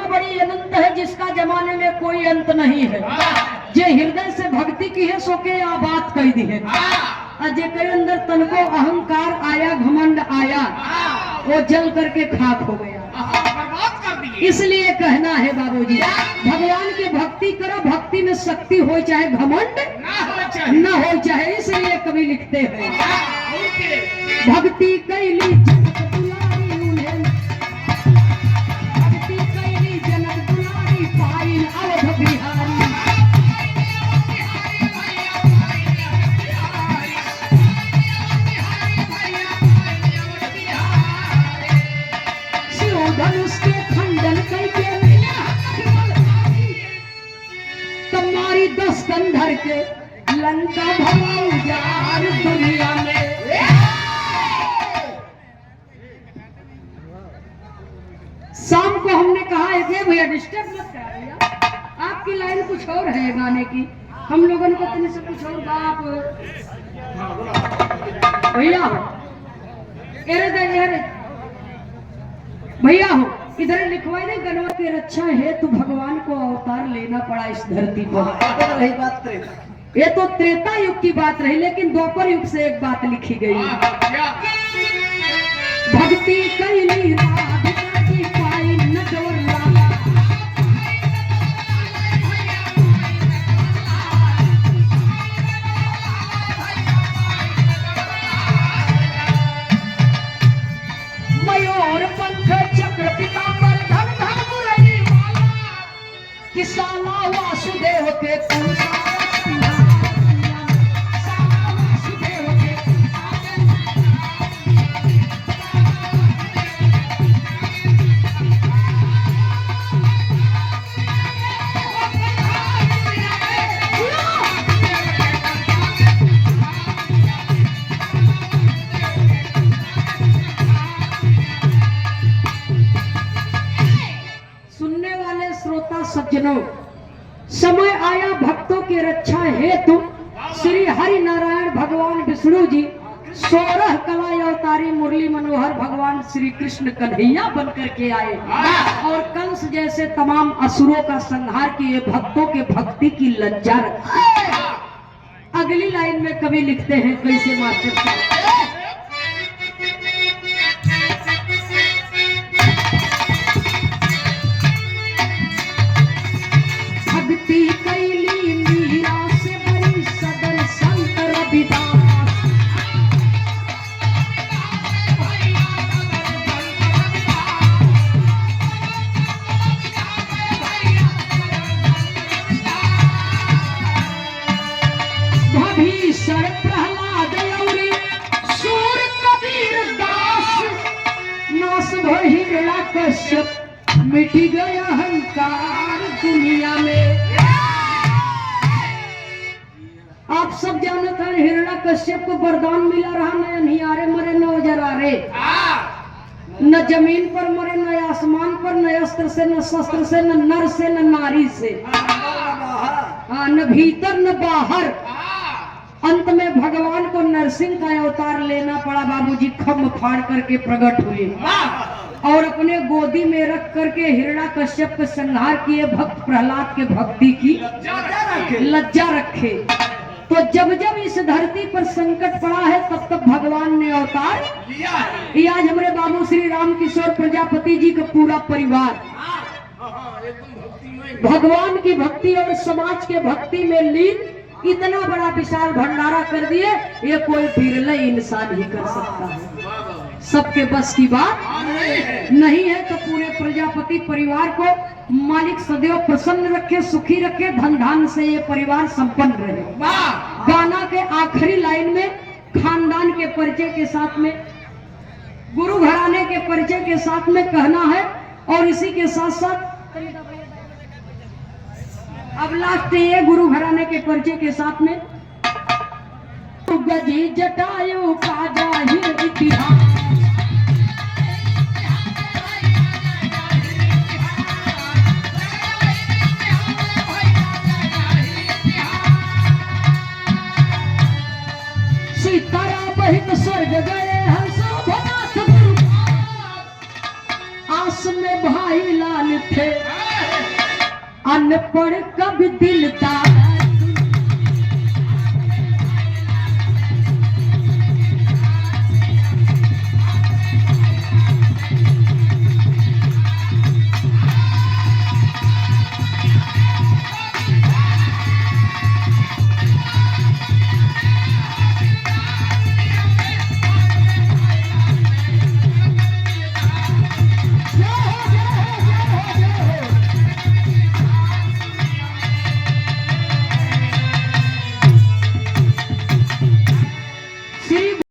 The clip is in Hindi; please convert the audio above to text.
महिमा बड़ी अनंत है जिसका जमाने में कोई अंत नहीं है। जे हृदय से भक्ति की है सो के आ बात कह दी है। जे के अंदर तनको अहंकार आया, घमंड आया, वो जल करके खाक हो गया। इसलिए कहना है बाबूजी, भगवान की भक्ति करो, भक्ति में शक्ति हो चाहे घमंड न हो चाहे। इसलिए कवि लिखते हैं भक्ति कैली जनक दुलारी उन्हें, भक्ति कैली जनक दुलारी पाइन अवध बिहारी। धनुष के खंडन करके तुम्हारी 10 कंधर के लंका भराऊ यार दुनिया में। शाम को हमने कहा है कि भैया डिस्टर्ब मत कर भैया, आपकी लाइन कुछ और है गाने की, हम लोगों को तनी से कुछ और बाप भैया हो भैया हो इधर लिखवाई नहीं गणवा की रक्षा है तो भगवान को अवतार लेना पड़ा इस धरती पर। रही बात ये तो त्रेता युग की बात रही, लेकिन द्वापर युग से एक बात लिखी गई। भक्ति कैली राधिका की पाई नटवर लाला, मयूर पंख चक्र पीतांबर धन धन मुरली माला, किसाला वासुदेव के सज्जनों, समय आया भक्तों की रक्षा हेतु श्री हरि नारायण भगवान विष्णु जी 16 कला अवतारी मुरली मनोहर भगवान श्री कृष्ण कन्हैया बनकर के आए और कंस जैसे तमाम असुरों का संहार किए, भक्तों के भक्ति की लज्जा रखी। अगली लाइन में कवि लिखते हैं कैसे मास्टर साहब, भक्ति कैली मीरा से बड़ी सदन संत रविदास, भीषण प्रहलाद औरी सूर कबीर दास, नास भइला कश्यप मिट गया अहंकार दुनिया में। आप सब जानते हैं हिरण्य कश्यप को वरदान मिला रहा, न निहारे मरे न जरारे, न जमीन पर मरे न आसमान पर, न अस्त्र से न शस्त्र से न नर से न नारी से, न भीतर न बाहर। अंत में भगवान को नरसिंह का अवतार लेना पड़ा। बाबूजी खम्भ फाड़ करके प्रकट हुए और अपने गोदी में रख करके हिरण्य कश्यप का संहार किए, भक्त प्रहलाद के भक्ति की लज्जा रखे। तो जब जब इस धरती पर संकट पड़ा है तब तब भगवान ने अवतार लिया। आज हमारे बाबू श्री राम किशोर प्रजापति जी का पूरा परिवार भगवान की भक्ति और समाज के भक्ति में लीन इतना बड़ा विशाल भंडारा कर दिए, ये कोई बिरले इंसान ही कर सकता है। सबके बस की बात नहीं है। तो पूरे प्रजापति परिवार को मालिक सदैव प्रसन्न रखे, सुखी रखे, धन धान से ये परिवार संपन्न रहे। गाना के आखिरी लाइन में खानदान के परिचय के साथ में, गुरु घराने के परिचय के साथ में कहना है और इसी के साथ साथ अब लास्ट ये गुरु घराने के परिचय के साथ में गजी जटायु का जाहिर इतिहास, सीतारा बहित स्वर्ग गए हंसो भनाथ गुरु, आस में भाई लाल थे अनपढ़ कभी दिलदार